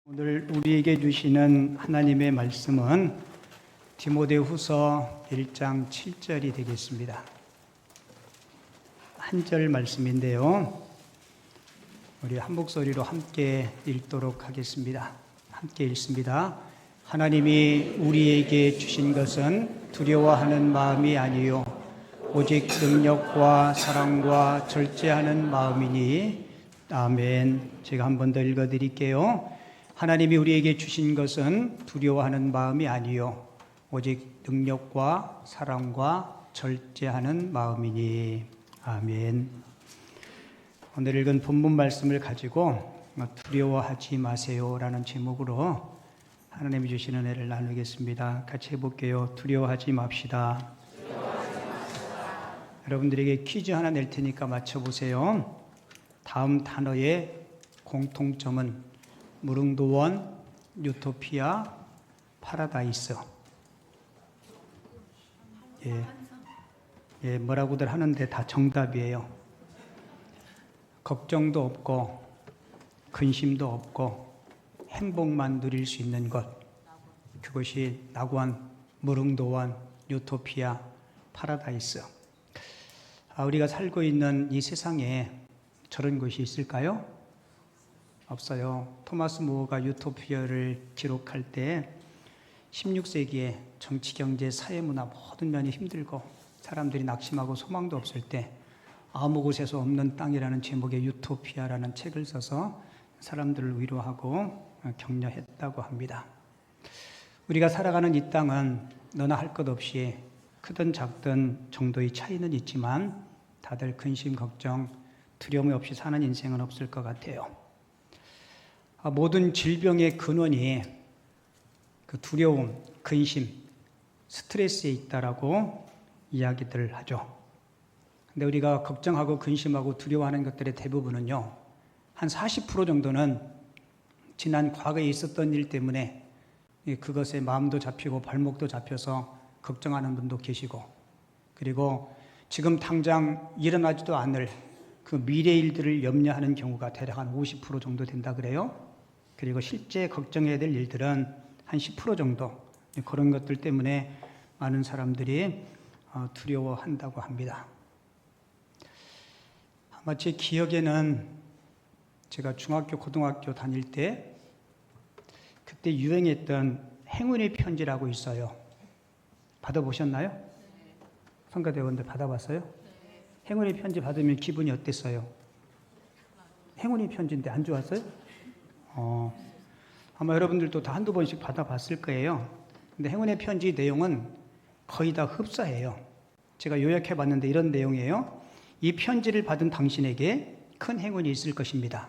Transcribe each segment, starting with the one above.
오늘 우리에게 주시는 하나님의 말씀은 디모데후서 1장 7절이 되겠습니다. 한 절 말씀인데요. 우리 한 목소리로 함께 읽도록 하겠습니다. 함께 읽습니다. 하나님이 우리에게 주신 것은 두려워하는 마음이 아니요 오직 능력과 사랑과 절제하는 마음이니. 아멘. 제가 한 번 더 읽어드릴게요. 하나님이 우리에게 주신 것은 두려워하는 마음이 아니요 오직 능력과 사랑과 절제하는 마음이니. 아멘. 오늘 읽은 본문 말씀을 가지고 두려워하지 마세요라는 제목으로 하나님이 주신 은혜를 나누겠습니다. 같이 해볼게요. 두려워하지 맙시다. 여러분들에게 퀴즈 하나 낼 테니까 맞춰보세요. 다음 단어의 공통점은 무릉도원, 유토피아, 파라다이스. 뭐라고들 하는데 다 정답이에요. 걱정도 없고 근심도 없고 행복만 누릴 수 있는 것, 그것이 낙원, 무릉도원, 유토피아, 파라다이스. 우리가 살고 있는 이 세상에 저런 것이 있을까요? 없어요. 토마스 모어가 유토피아를 기록할 때 16세기에 정치, 경제, 사회, 문화 모든 면이 힘들고 사람들이 낙심하고 소망도 없을 때 아무 곳에서 없는 땅이라는 제목의 유토피아라는 책을 써서 사람들을 위로하고 격려했다고 합니다. 우리가 살아가는 이 땅은 너나 할 것 없이 크든 작든 정도의 차이는 있지만 다들 근심, 걱정, 두려움 없이 사는 인생은 없을 것 같아요. 모든 질병의 근원이 그 두려움, 근심, 스트레스에 있다라고 이야기들 하죠. 근데 우리가 걱정하고 근심하고 두려워하는 것들의 대부분은요, 한 40% 정도는 지난 과거에 있었던 일 때문에 그것에 마음도 잡히고 발목도 잡혀서 걱정하는 분도 계시고, 그리고 지금 당장 일어나지도 않을 그 미래 일들을 염려하는 경우가 대략 한 50% 정도 된다 그래요. 그리고 실제 걱정해야 될 일들은 한 10% 정도, 그런 것들 때문에 많은 사람들이 두려워한다고 합니다. 아마 제 기억에는 제가 중학교, 고등학교 다닐 때 그때 유행했던 행운의 편지라고 있어요. 받아보셨나요? 성가대원들 받아봤어요? 행운의 편지 받으면 기분이 어땠어요? 행운의 편지인데 안 좋았어요? 아마 여러분들도 다 한두 번씩 받아봤을 거예요. 근데 행운의 편지 내용은 거의 다 흡사해요. 제가 요약해봤는데 이런 내용이에요. 이 편지를 받은 당신에게 큰 행운이 있을 것입니다.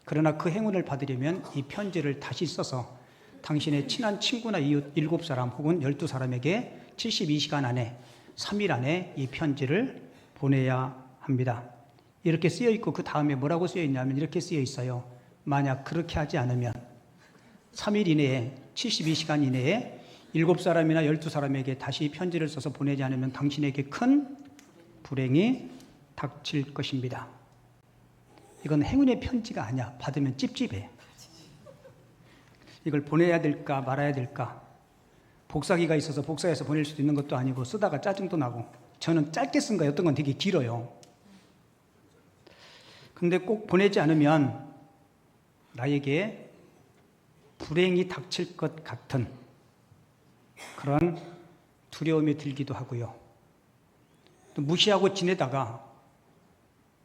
그러나 그 행운을 받으려면 이 편지를 다시 써서 당신의 친한 친구나 이웃 7사람 혹은 12사람에게 72시간 안에 3일 안에 이 편지를 보내야 합니다. 이렇게 쓰여 있고 그 다음에 뭐라고 쓰여 있냐면 이렇게 쓰여 있어요. 만약 그렇게 하지 않으면 3일 이내에 72시간 이내에 7사람이나 12사람에게 다시 편지를 써서 보내지 않으면 당신에게 큰 불행이 닥칠 것입니다. 이건 행운의 편지가 아니야. 받으면 찝찝해. 이걸 보내야 될까 말아야 될까. 복사기가 있어서 복사해서 보낼 수도 있는 것도 아니고 쓰다가 짜증도 나고. 저는 짧게 쓴 거예요. 어떤 건 되게 길어요. 근데 꼭 보내지 않으면 나에게 불행이 닥칠 것 같은 그런 두려움이 들기도 하고요. 또 무시하고 지내다가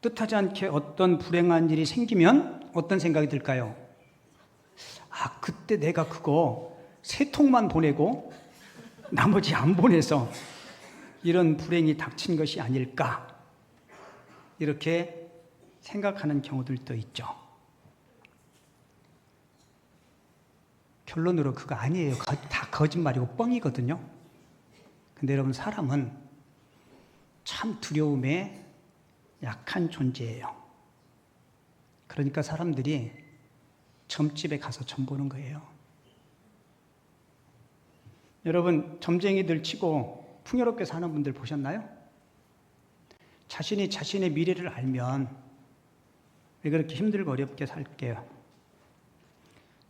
뜻하지 않게 어떤 불행한 일이 생기면 어떤 생각이 들까요? 그때 내가 그거 3통만 보내고 나머지 안 보내서 이런 불행이 닥친 것이 아닐까, 이렇게 생각하는 경우들도 있죠. 결론으로 그거 아니에요. 다 거짓말이고 뻥이거든요. 근데 여러분, 사람은 참 두려움에 약한 존재예요. 그러니까 사람들이 점집에 가서 점 보는 거예요. 여러분, 점쟁이들 치고 풍요롭게 사는 분들 보셨나요? 자신이 자신의 미래를 알면 왜 그렇게 힘들고 어렵게 살게요?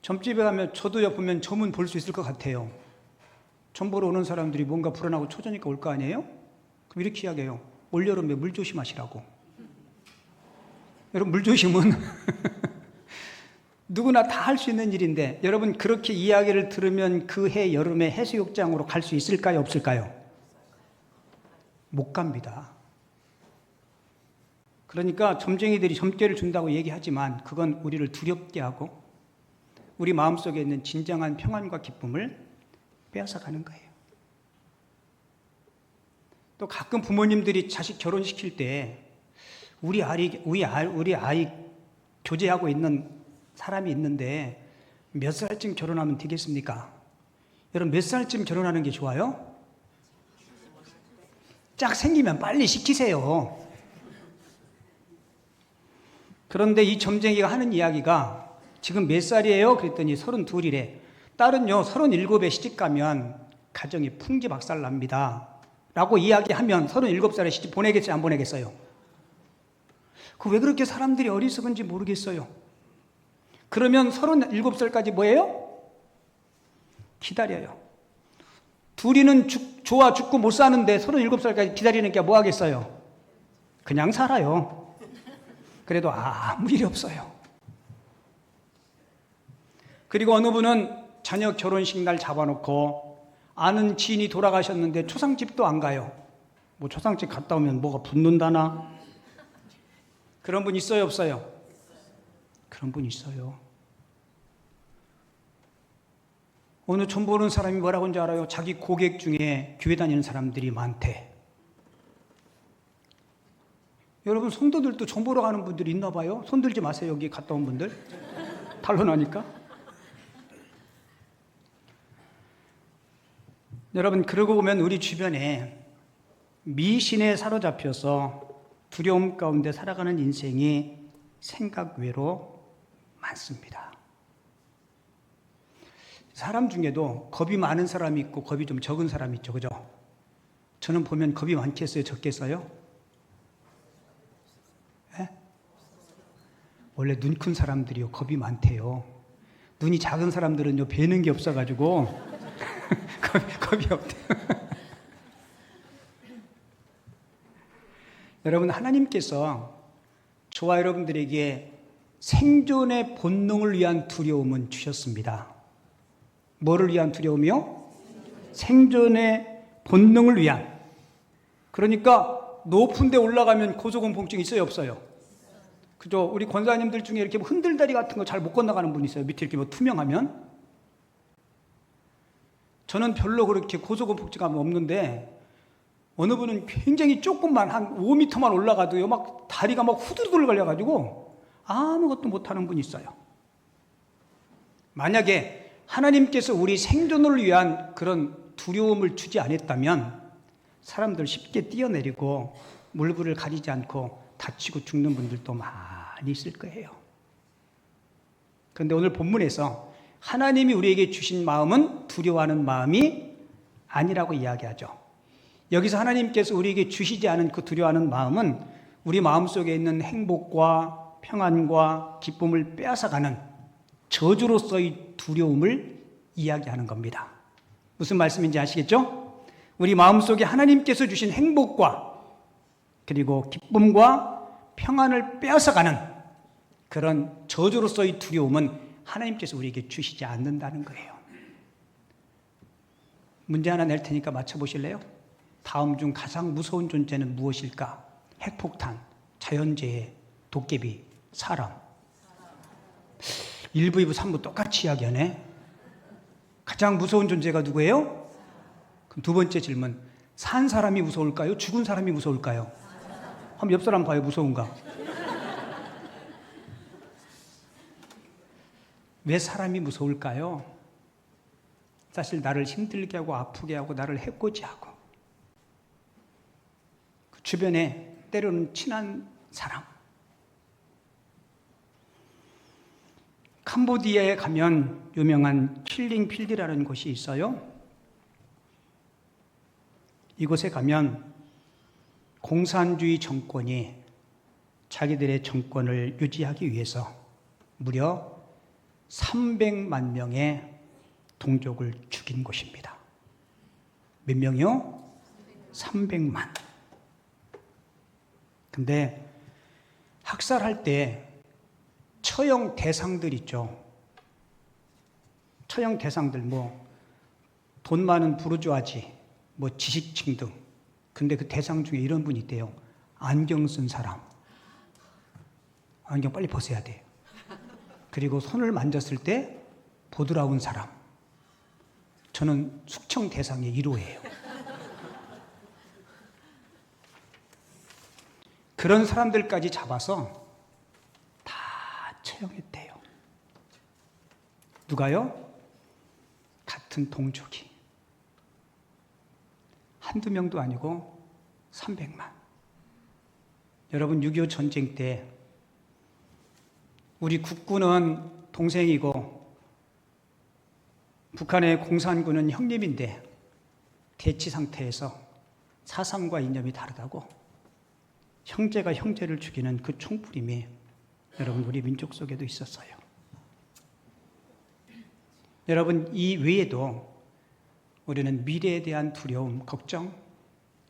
점집에 가면 저도 보면 점은 볼 수 있을 것 같아요. 점 보러 오는 사람들이 뭔가 불안하고 초조하니까 올 거 아니에요? 그럼 이렇게 이야기해요. 올여름에 물 조심하시라고. 여러분, 물 조심은 누구나 다 할 수 있는 일인데, 여러분 그렇게 이야기를 들으면 그 해 여름에 해수욕장으로 갈 수 있을까요? 없을까요? 못 갑니다. 그러니까 점쟁이들이 점괘를 준다고 얘기하지만 그건 우리를 두렵게 하고 우리 마음속에 있는 진정한 평안과 기쁨을 빼앗아가는 거예요. 또 가끔 부모님들이 자식 결혼시킬 때 우리 아이 교제하고 있는 사람이 있는데 몇 살쯤 결혼하면 되겠습니까? 여러분, 몇 살쯤 결혼하는 게 좋아요? 짝 생기면 빨리 시키세요. 그런데 이 점쟁이가 하는 이야기가 지금 몇 살이에요? 그랬더니 32이래. 딸은요 37에 시집가면 가정이 풍지박살 납니다 라고 이야기하면 37살에 시집 보내겠어요? 안 보내겠어요? 왜 그렇게 사람들이 어리석은지 모르겠어요. 그러면 37살까지 뭐예요? 기다려요. 둘이는 좋아 죽고 못 사는데 37살까지 기다리는 게 뭐 하겠어요? 그냥 살아요. 그래도 아무 일이 없어요. 그리고 어느 분은 자녀 결혼식 날 잡아놓고 아는 지인이 돌아가셨는데 초상집도 안 가요. 초상집 갔다 오면 뭐가 붙는다나? 그런 분 있어요, 없어요? 그런 분 있어요. 어느 점 보는 사람이 뭐라고 하는지 알아요? 자기 고객 중에 교회 다니는 사람들이 많대. 여러분, 성도들도 점 보러 가는 분들이 있나 봐요. 손 들지 마세요, 여기 갔다 온 분들. 탄론하니까. 여러분, 그러고 보면 우리 주변에 미신에 사로잡혀서 두려움 가운데 살아가는 인생이 생각 외로 많습니다. 사람 중에도 겁이 많은 사람이 있고 겁이 좀 적은 사람이 있죠. 그죠? 저는 보면 겁이 많겠어요? 적겠어요? 네? 원래 눈 큰 사람들이요 겁이 많대요. 눈이 작은 사람들은요 배는 게 없어가지고 겁이 없대요. 여러분, 하나님께서 저와 여러분들에게 생존의 본능을 위한 두려움은 주셨습니다. 뭐를 위한 두려움이요? 생존의 본능을 위한. 그러니까 높은 데 올라가면 고소공포증 있어요, 없어요? 그죠? 우리 권사님들 중에 이렇게 흔들다리 같은 거 잘 못 건너가는 분 있어요. 밑에 이렇게 투명하면. 저는 별로 그렇게 고소공포증감은 없는데 어느 분은 굉장히 조금만 한 5m만 올라가도요 막 다리가 막 후들후들 걸려가지고 아무것도 못하는 분이 있어요. 만약에 하나님께서 우리 생존을 위한 그런 두려움을 주지 않았다면 사람들 쉽게 뛰어내리고 물불을 가리지 않고 다치고 죽는 분들도 많이 있을 거예요. 그런데 오늘 본문에서 하나님이 우리에게 주신 마음은 두려워하는 마음이 아니라고 이야기하죠. 여기서 하나님께서 우리에게 주시지 않은 그 두려워하는 마음은 우리 마음속에 있는 행복과 평안과 기쁨을 빼앗아가는 저주로서의 두려움을 이야기하는 겁니다. 무슨 말씀인지 아시겠죠? 우리 마음속에 하나님께서 주신 행복과 그리고 기쁨과 평안을 빼앗아가는 그런 저주로서의 두려움은 하나님께서 우리에게 주시지 않는다는 거예요. 문제 하나 낼 테니까 맞춰보실래요? 다음 중 가장 무서운 존재는 무엇일까? 핵폭탄, 자연재해, 도깨비, 사람. 1부, 2부, 3부 똑같이 이야기하네. 가장 무서운 존재가 누구예요? 그럼 두 번째 질문. 산 사람이 무서울까요? 죽은 사람이 무서울까요? 한번 옆 사람 봐요. 무서운가? 왜 사람이 무서울까요? 사실 나를 힘들게 하고 아프게 하고 나를 해코지 하고 그 주변에 때로는 친한 사람. 캄보디아에 가면 유명한 킬링 필드라는 곳이 있어요. 이곳에 가면 공산주의 정권이 자기들의 정권을 유지하기 위해서 무려 300만 명의 동족을 죽인 곳입니다. 몇 명이요? 300만. 근데 학살할 때 처형 대상들 있죠. 처형 대상들 돈 많은 부르주아지, 지식층 등. 근데 그 대상 중에 이런 분이 있대요. 안경 쓴 사람. 안경 빨리 벗어야 돼요. 그리고 손을 만졌을 때 보드라운 사람. 저는 숙청 대상의 1호예요. 그런 사람들까지 잡아서 다 처형했대요. 누가요? 같은 동족이. 한두 명도 아니고 300만. 여러분 6.25 전쟁 때 우리 국군은 동생이고 북한의 공산군은 형님인데 대치 상태에서 사상과 이념이 다르다고 형제가 형제를 죽이는 그 총부림이 여러분 우리 민족 속에도 있었어요. 여러분 이 외에도 우리는 미래에 대한 두려움, 걱정,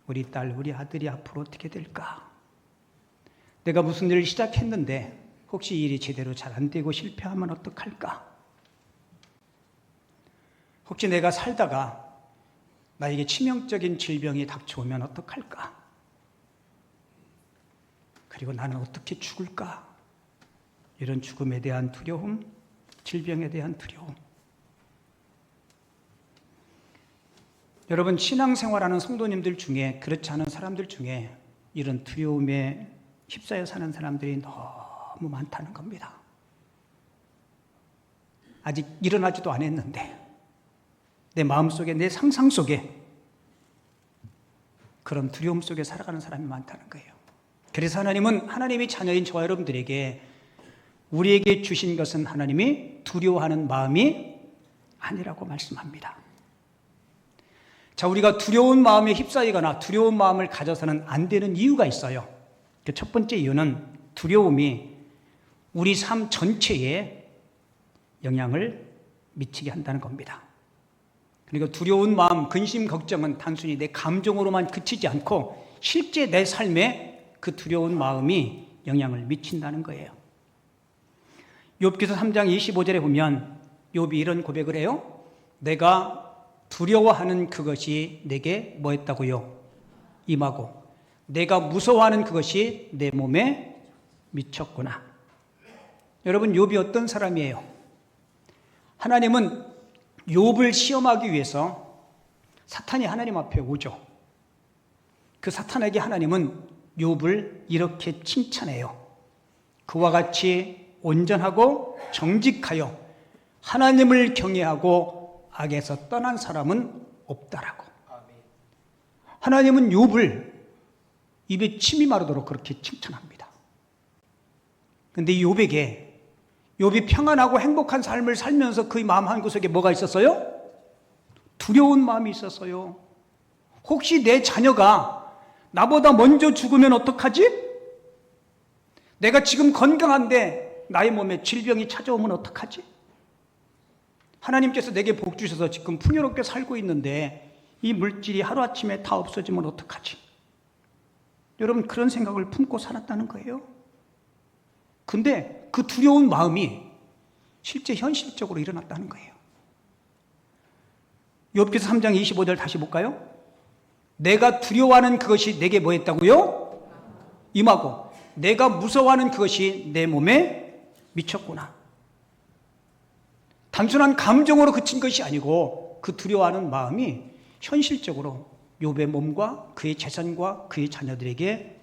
우리 딸, 우리 아들이 앞으로 어떻게 될까? 내가 무슨 일을 시작했는데 혹시 일이 제대로 잘 안 되고 실패하면 어떡할까? 혹시 내가 살다가 나에게 치명적인 질병이 닥쳐오면 어떡할까? 그리고 나는 어떻게 죽을까? 이런 죽음에 대한 두려움, 질병에 대한 두려움. 여러분 신앙생활하는 성도님들 중에 그렇지 않은 사람들 중에 이런 두려움에 휩싸여 사는 사람들이 너무 많다는 겁니다. 아직 일어나지도 않았는데 내 마음속에 내 상상 속에 그런 두려움 속에 살아가는 사람이 많다는 거예요. 그래서 하나님은 하나님의 자녀인 저와 여러분들에게 우리에게 주신 것은 하나님이 두려워하는 마음이 아니라고 말씀합니다. 자, 우리가 두려운 마음에 휩싸이거나 두려운 마음을 가져서는 안 되는 이유가 있어요. 그 첫 번째 이유는 두려움이 우리 삶 전체에 영향을 미치게 한다는 겁니다. 그리고 두려운 마음, 근심, 걱정은 단순히 내 감정으로만 그치지 않고 실제 내 삶에 그 두려운 마음이 영향을 미친다는 거예요. 욥기서 3장 25절에 보면 욥이 이런 고백을 해요. 내가 두려워하는 그것이 내게 뭐했다고요? 임하고 내가 무서워하는 그것이 내 몸에 미쳤구나. 여러분 욥이 어떤 사람이에요? 하나님은 욥을 시험하기 위해서 사탄이 하나님 앞에 오죠. 그 사탄에게 하나님은 욥을 이렇게 칭찬해요. 그와 같이 온전하고 정직하여 하나님을 경외하고 악에서 떠난 사람은 없다라고. 하나님은 욥을 입에 침이 마르도록 그렇게 칭찬합니다. 그런데 이 욥이 평안하고 행복한 삶을 살면서 그의 마음 한구석에 뭐가 있었어요? 두려운 마음이 있었어요. 혹시 내 자녀가 나보다 먼저 죽으면 어떡하지? 내가 지금 건강한데 나의 몸에 질병이 찾아오면 어떡하지? 하나님께서 내게 복 주셔서 지금 풍요롭게 살고 있는데 이 물질이 하루아침에 다 없어지면 어떡하지? 여러분 그런 생각을 품고 살았다는 거예요. 근데 그 두려운 마음이 실제 현실적으로 일어났다는 거예요. 욥기서 3장 25절 다시 볼까요? 내가 두려워하는 그것이 내게 뭐 했다고요? 임하고 내가 무서워하는 그것이 내 몸에 미쳤구나. 단순한 감정으로 그친 것이 아니고 그 두려워하는 마음이 현실적으로 욥의 몸과 그의 재산과 그의 자녀들에게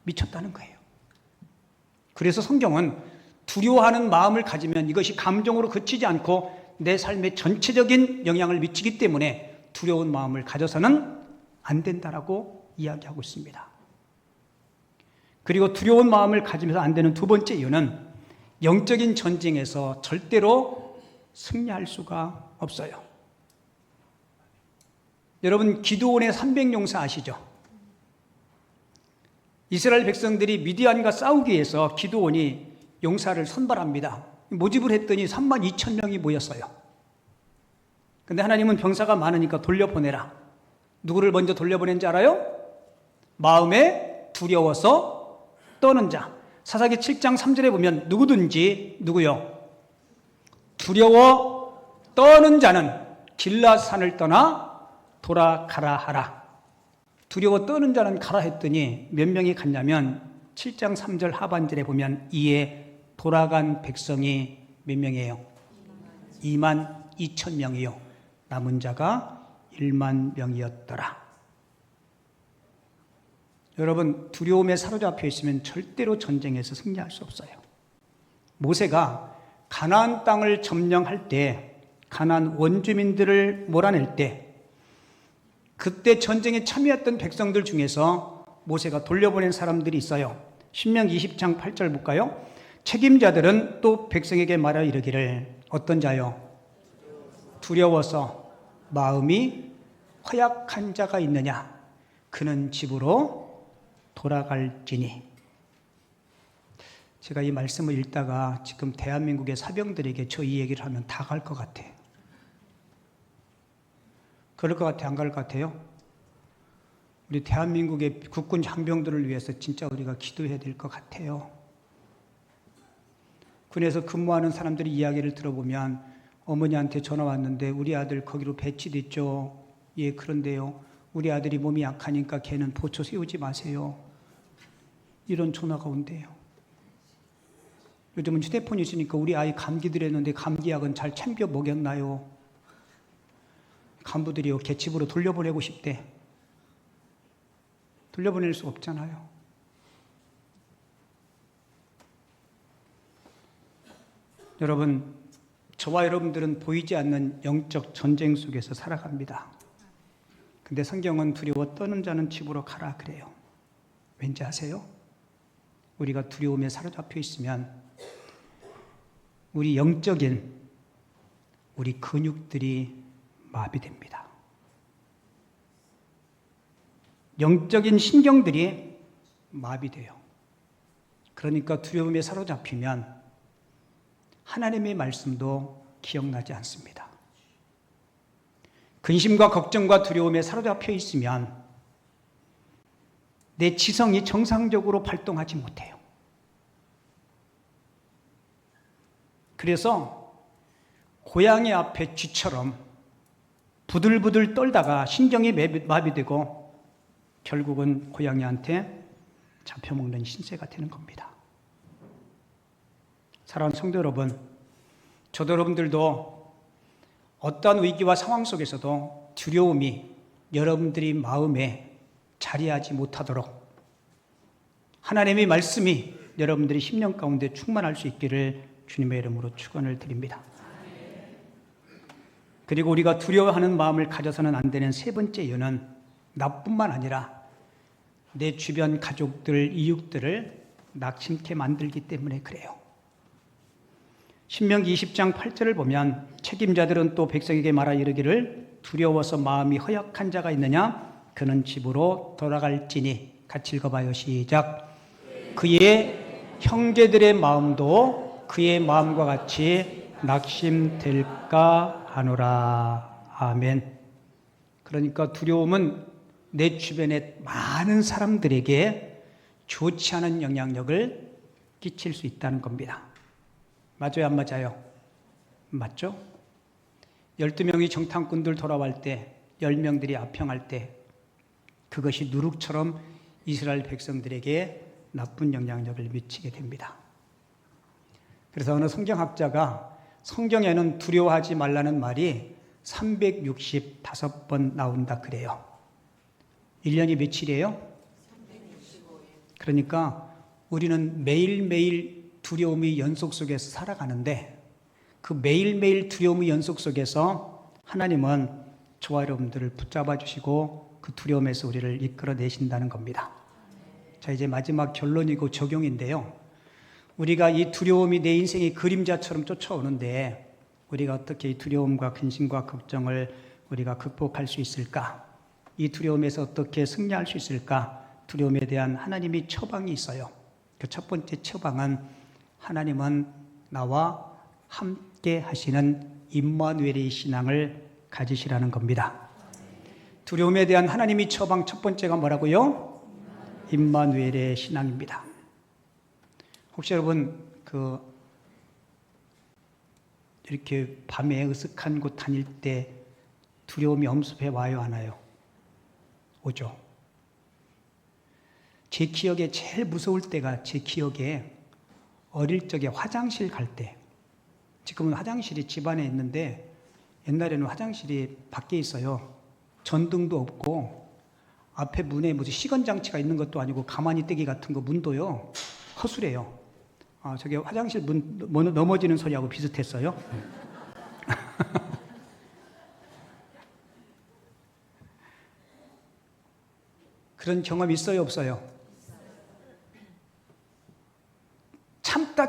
미쳤다는 거예요. 그래서 성경은 두려워하는 마음을 가지면 이것이 감정으로 그치지 않고 내 삶에 전체적인 영향을 미치기 때문에 두려운 마음을 가져서는 안 된다라고 이야기하고 있습니다. 그리고 두려운 마음을 가지면서 안 되는 두 번째 이유는 영적인 전쟁에서 절대로 승리할 수가 없어요. 여러분 기드온의 300용사 아시죠? 이스라엘 백성들이 미디안과 싸우기 위해서 기드온이 용사를 선발합니다. 모집을 했더니 32,000명이 모였어요. 근데 하나님은 병사가 많으니까 돌려보내라. 누구를 먼저 돌려보낸지 알아요? 마음에 두려워서 떠는 자. 사사기 7장 3절에 보면 누구든지 누구요? 두려워 떠는 자는 길라산을 떠나 돌아가라 하라. 두려워 떠는 자는 가라 했더니 몇 명이 갔냐면 7장 3절 하반절에 보면 이에 돌아간 백성이 몇 명이에요? 22,000명이요. 남은 자가 1만 명이었더라. 여러분, 두려움에 사로잡혀 있으면 절대로 전쟁에서 승리할 수 없어요. 모세가 가나안 땅을 점령할 때, 가나안 원주민들을 몰아낼 때, 그때 전쟁에 참여했던 백성들 중에서 모세가 돌려보낸 사람들이 있어요. 신명기 20장 8절 볼까요? 책임자들은 또 백성에게 말하여 이르기를 어떤 자요? 두려워서 마음이 허약한 자가 있느냐? 그는 집으로 돌아갈지니. 제가 이 말씀을 읽다가 지금 대한민국의 사병들에게 저 이 얘기를 하면 다 갈 것 같아. 그럴 것 같아? 안 갈 것 같아요? 우리 대한민국의 국군 장병들을 위해서 진짜 우리가 기도해야 될 것 같아요. 군에서 근무하는 사람들의 이야기를 들어보면 어머니한테 전화 왔는데 우리 아들 거기로 배치됐죠. 예, 그런데요. 우리 아들이 몸이 약하니까 걔는 보초 세우지 마세요. 이런 전화가 온대요. 요즘은 휴대폰이 있으니까 우리 아이 감기 들었는데 감기약은 잘 챙겨 먹였나요? 간부들이요, 걔 집으로 돌려보내고 싶대. 돌려보낼 수 없잖아요. 여러분, 저와 여러분들은 보이지 않는 영적 전쟁 속에서 살아갑니다. 근데 성경은 두려워 떠는 자는 집으로 가라 그래요. 왠지 아세요? 우리가 두려움에 사로잡혀 있으면 우리 영적인 우리 근육들이 마비됩니다. 영적인 신경들이 마비돼요. 그러니까 두려움에 사로잡히면 하나님의 말씀도 기억나지 않습니다. 근심과 걱정과 두려움에 사로잡혀 있으면 내 지성이 정상적으로 발동하지 못해요. 그래서 고양이 앞에 쥐처럼 부들부들 떨다가 신경이 마비되고 결국은 고양이한테 잡혀먹는 신세가 되는 겁니다. 사랑하는 성도 여러분, 저도 여러분들도 어떠한 위기와 상황 속에서도 두려움이 여러분들이 마음에 자리하지 못하도록 하나님의 말씀이 여러분들의 심령 가운데 충만할 수 있기를 주님의 이름으로 축원을 드립니다. 그리고 우리가 두려워하는 마음을 가져서는 안 되는 세 번째 이유는 나뿐만 아니라 내 주변 가족들, 이웃들을 낙심케 만들기 때문에 그래요. 신명기 20장 8절을 보면 책임자들은 또 백성에게 말하 이르기를 두려워서 마음이 허약한 자가 있느냐? 그는 집으로 돌아갈지니. 같이 읽어봐요. 시작. 그의 형제들의 마음도 그의 마음과 같이 낙심될까 하노라. 아멘. 그러니까 두려움은 내 주변의 많은 사람들에게 좋지 않은 영향력을 끼칠 수 있다는 겁니다. 맞아요, 안 맞아요? 맞죠? 12명이 정탐꾼들 돌아갈 때 10명들이 압평할 때 그것이 누룩처럼 이스라엘 백성들에게 나쁜 영향력을 미치게 됩니다. 그래서 어느 성경학자가 성경에는 두려워하지 말라는 말이 365번 나온다 그래요. 1년이 며칠이에요? 그러니까 우리는 매일매일 두려움의 연속 속에서 살아가는데 그 매일매일 두려움의 연속 속에서 하나님은 저와 여러분들을 붙잡아 주시고 그 두려움에서 우리를 이끌어내신다는 겁니다. 자, 이제 마지막 결론이고 적용인데요. 우리가 이 두려움이 내 인생의 그림자처럼 쫓아오는데 우리가 어떻게 이 두려움과 근심과 걱정을 우리가 극복할 수 있을까? 이 두려움에서 어떻게 승리할 수 있을까? 두려움에 대한 하나님의 처방이 있어요. 그 첫 번째 처방은 하나님은 나와 함께 하시는 임마누엘의 신앙을 가지시라는 겁니다. 두려움에 대한 하나님의 처방 첫 번째가 뭐라고요? 임마누엘의 신앙입니다. 혹시 여러분 이렇게 밤에 으슥한 곳 다닐 때 두려움이 엄습해 와요, 안 와요? 오죠. 제 기억에 제일 무서울 때가 제 기억에 어릴 적에 화장실 갈 때, 지금은 화장실이 집 안에 있는데 옛날에는 화장실이 밖에 있어요. 전등도 없고 앞에 문에 무슨 시건장치가 있는 것도 아니고 가만히 떼기 같은 거 문도요 허술해요. 저게 화장실 문 넘어지는 소리하고 비슷했어요. 그런 경험 있어요, 없어요?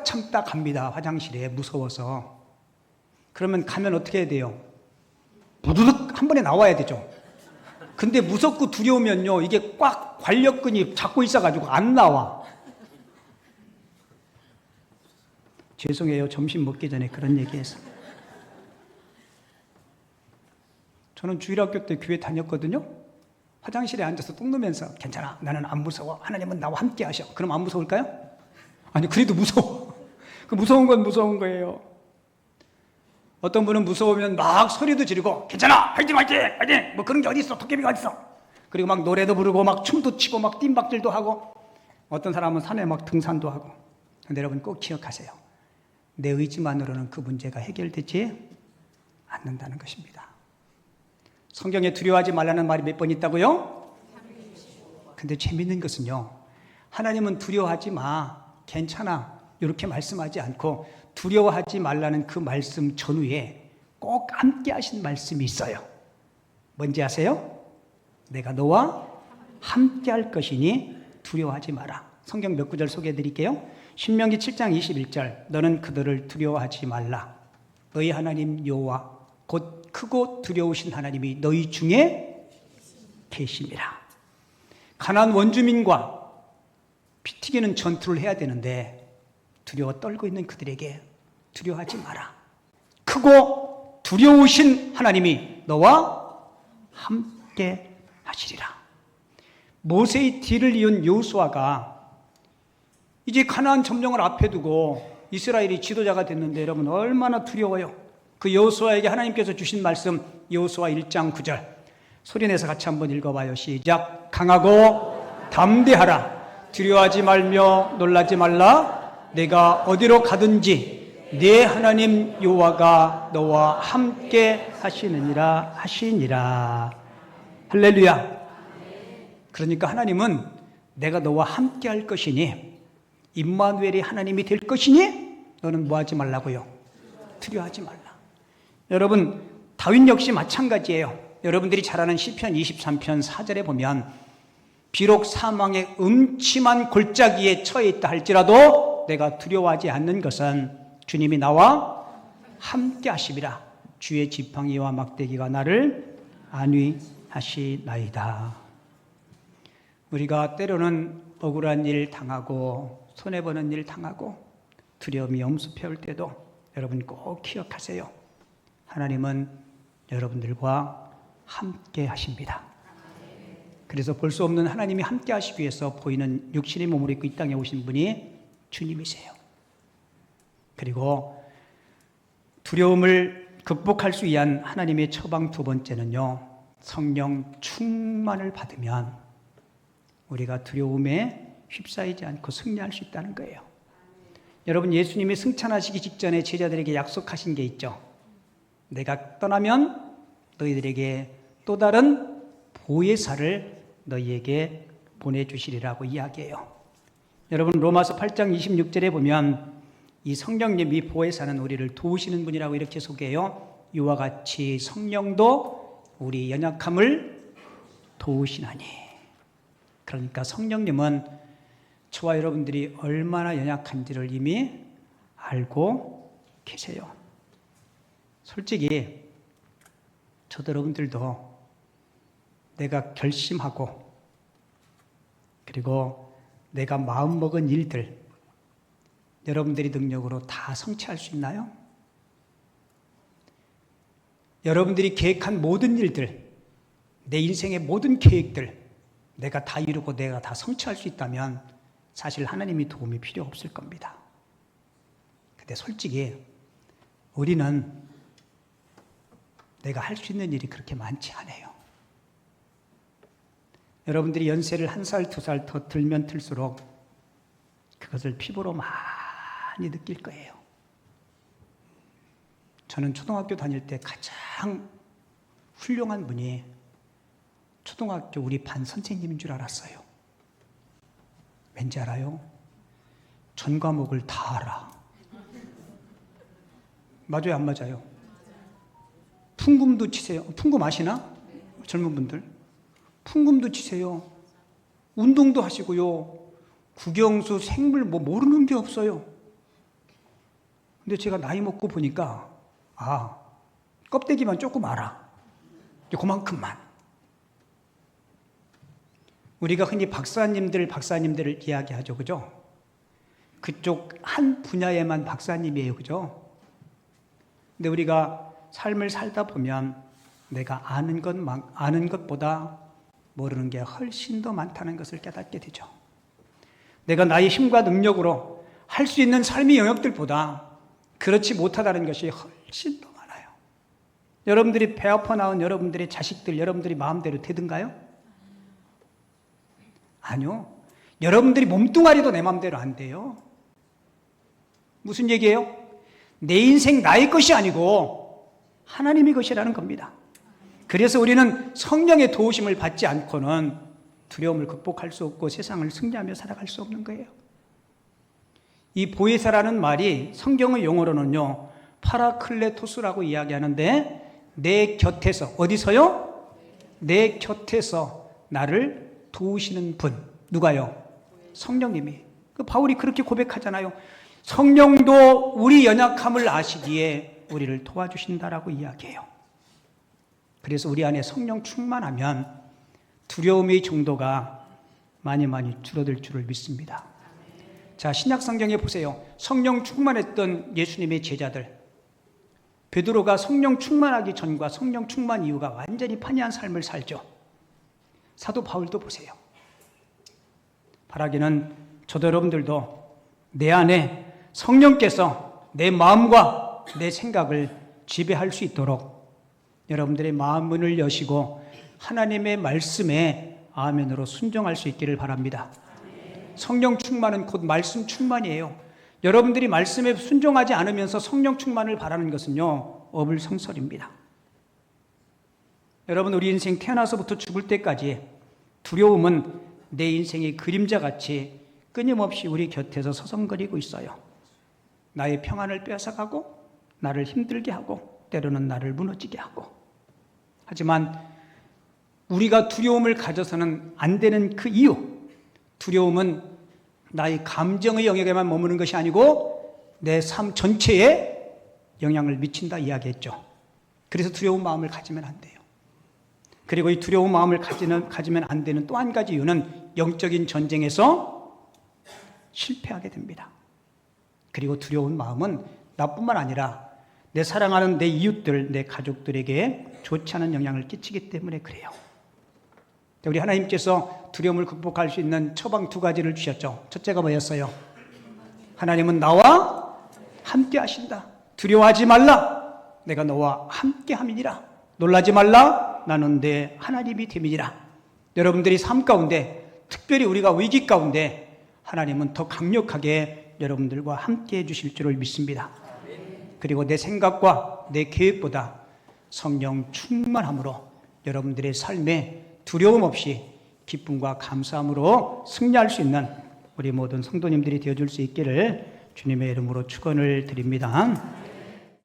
참다 갑니다. 화장실에 무서워서. 그러면 가면 어떻게 해야 돼요? 부두둑 한 번에 나와야 되죠. 근데 무섭고 두려우면요, 이게 꽉 관력근이 잡고 있어가지고 안 나와. 죄송해요, 점심 먹기 전에 그런 얘기해서. 저는 주일학교 때 교회 다녔거든요. 화장실에 앉아서 똥 누면서 괜찮아, 나는 안 무서워, 하나님은 나와 함께 하셔. 그럼 안 무서울까요? 아니, 그래도 무서워. 그 무서운 건 무서운 거예요. 어떤 분은 무서우면 막 소리도 지르고 괜찮아, 화이팅 화이팅 화이팅, 뭐 그런 게 어디 있어, 도깨비가 어디 있어. 그리고 막 노래도 부르고 막 춤도 추고 막 뜀박질도 하고, 어떤 사람은 산에 막 등산도 하고. 근데 여러분 꼭 기억하세요. 내 의지만으로는 그 문제가 해결되지 않는다는 것입니다. 성경에 두려워하지 말라는 말이 몇 번 있다고요? 근데 재밌는 것은요, 하나님은 두려워하지 마, 괜찮아, 이렇게 말씀하지 않고 두려워하지 말라는 그 말씀 전후에 꼭 함께 하신 말씀이 있어요. 뭔지 아세요? 내가 너와 함께 할 것이니 두려워하지 마라. 성경 몇 구절 소개해 드릴게요. 신명기 7장 21절, 너는 그들을 두려워하지 말라. 너희 하나님 여호와 곧 크고 두려우신 하나님이 너희 중에 계심이라. 가나안 원주민과 피 튀기는 전투를 해야 되는데 두려워 떨고 있는 그들에게 두려워하지 마라. 크고 두려우신 하나님이 너와 함께 하시리라. 모세의 뒤를 이은 여호수아가 이제 가나안 점령을 앞에 두고 이스라엘이 지도자가 됐는데 여러분 얼마나 두려워요. 그 여호수아에게 하나님께서 주신 말씀, 여호수아 1장 9절 소리내서 같이 한번 읽어봐요. 시작. 강하고 담대하라. 두려워하지 말며 놀라지 말라. 내가 어디로 가든지 네 하나님 여호와가 너와 함께 하시느니라 하시니라. 할렐루야. 그러니까 하나님은 내가 너와 함께 할 것이니, 임마누엘이 하나님이 될 것이니 너는 뭐 하지 말라고요? 두려워하지 말라. 여러분, 다윗 역시 마찬가지예요. 여러분들이 잘 아는 시편 23편 4절에 보면 비록 사망의 음침한 골짜기에 처해 있다 할지라도 내가 두려워하지 않는 것은 주님이 나와 함께 하심이라. 주의 지팡이와 막대기가 나를 안위하시나이다. 우리가 때로는 억울한 일 당하고 손해보는 일 당하고 두려움이 엄습해 올 때도 여러분 꼭 기억하세요. 하나님은 여러분들과 함께 하십니다. 그래서 볼 수 없는 하나님이 함께 하시기 위해서 보이는 육신의 몸을 입고 이 땅에 오신 분이 주님이세요. 그리고 두려움을 극복할 수 위한 하나님의 처방 두 번째는요, 성령 충만을 받으면 우리가 두려움에 휩싸이지 않고 승리할 수 있다는 거예요. 여러분, 예수님이 승천하시기 직전에 제자들에게 약속하신 게 있죠. 내가 떠나면 너희들에게 또 다른 보혜사를 너희에게 보내주시리라고 이야기해요. 여러분, 로마서 8장 26절에 보면 이 성령님, 이 보혜사는 우리를 도우시는 분이라고 이렇게 소개해요. 이와 같이 성령도 우리 연약함을 도우시나니. 그러니까 성령님은 저와 여러분들이 얼마나 연약한지를 이미 알고 계세요. 솔직히 저도 여러분들도 내가 결심하고 그리고 내가 마음먹은 일들 여러분들이 능력으로 다 성취할 수 있나요? 여러분들이 계획한 모든 일들, 내 인생의 모든 계획들 내가 다 이루고 내가 다 성취할 수 있다면 사실 하나님이 도움이 필요 없을 겁니다. 근데 솔직히 우리는 내가 할 수 있는 일이 그렇게 많지 않아요. 여러분들이 연세를 1살, 2살 더 들면 들수록 그것을 피부로 많이 느낄 거예요. 저는 초등학교 다닐 때 가장 훌륭한 분이 초등학교 우리 반 선생님인 줄 알았어요. 왠지 알아요? 전 과목을 다 알아. 맞아요, 안 맞아요? 풍금도 치세요. 풍금 아시나? 젊은 분들. 풍금도 치세요. 운동도 하시고요. 국영수, 생물 뭐 모르는 게 없어요. 근데 제가 나이 먹고 보니까 껍데기만 조금 알아. 그만큼만. 우리가 흔히 박사님들을 이야기하죠. 그죠? 그쪽 한 분야에만 박사님이에요. 그죠? 근데 우리가 삶을 살다 보면 내가 아는 것보다 모르는 게 훨씬 더 많다는 것을 깨닫게 되죠. 내가 나의 힘과 능력으로 할 수 있는 삶의 영역들보다 그렇지 못하다는 것이 훨씬 더 많아요. 여러분들이 배 아파 낳은 여러분들의 자식들, 여러분들이 마음대로 되든가요? 아니요. 여러분들이 몸뚱아리도 내 마음대로 안 돼요. 무슨 얘기예요? 내 인생 나의 것이 아니고 하나님의 것이라는 겁니다. 그래서 우리는 성령의 도우심을 받지 않고는 두려움을 극복할 수 없고 세상을 승리하며 살아갈 수 없는 거예요. 이 보혜사라는 말이 성경의 용어로는요, 파라클레토스라고 이야기하는데 내 곁에서, 어디서요? 내 곁에서 나를 도우시는 분. 누가요? 성령님이. 바울이 그렇게 고백하잖아요. 성령도 우리 연약함을 아시기에 우리를 도와주신다라고 이야기해요. 그래서 우리 안에 성령 충만하면 두려움의 정도가 많이 줄어들 줄을 믿습니다. 자, 신약 성경에 보세요. 성령 충만했던 예수님의 제자들. 베드로가 성령 충만하기 전과 성령 충만 이후가 완전히 판이한 삶을 살죠. 사도 바울도 보세요. 바라기는 저도 여러분들도 내 안에 성령께서 내 마음과 내 생각을 지배할 수 있도록 여러분들의 마음 문을 여시고 하나님의 말씀에 아멘으로 순종할 수 있기를 바랍니다. 성령 충만은 곧 말씀 충만이에요. 여러분들이 말씀에 순종하지 않으면서 성령 충만을 바라는 것은요, 어불성설입니다. 여러분, 우리 인생 태어나서부터 죽을 때까지 두려움은 내 인생의 그림자같이 끊임없이 우리 곁에서 서성거리고 있어요. 나의 평안을 뺏어가고 나를 힘들게 하고 때로는 나를 무너지게 하고. 하지만 우리가 두려움을 가져서는 안 되는 그 이유, 두려움은 나의 감정의 영역에만 머무는 것이 아니고 내 삶 전체에 영향을 미친다 이야기했죠. 그래서 두려운 마음을 가지면 안 돼요. 그리고 이 두려운 마음을 가지면 안 되는 또 한 가지 이유는 영적인 전쟁에서 실패하게 됩니다. 그리고 두려운 마음은 나뿐만 아니라 내 사랑하는 내 이웃들, 내 가족들에게 좋지 않은 영향을 끼치기 때문에 그래요. 우리 하나님께서 두려움을 극복할 수 있는 처방 2가지를 주셨죠. 첫째가 뭐였어요? 하나님은 나와 함께 하신다. 두려워하지 말라. 내가 너와 함께 함이니라. 놀라지 말라. 나는 내 하나님이 됨이니라. 여러분들이 삶 가운데, 특별히 우리가 위기 가운데 하나님은 더 강력하게 여러분들과 함께 해주실 줄을 믿습니다. 그리고 내 생각과 내 계획보다 성령 충만함으로 여러분들의 삶에 두려움 없이 기쁨과 감사함으로 승리할 수 있는 우리 모든 성도님들이 되어줄 수 있기를 주님의 이름으로 축원을 드립니다.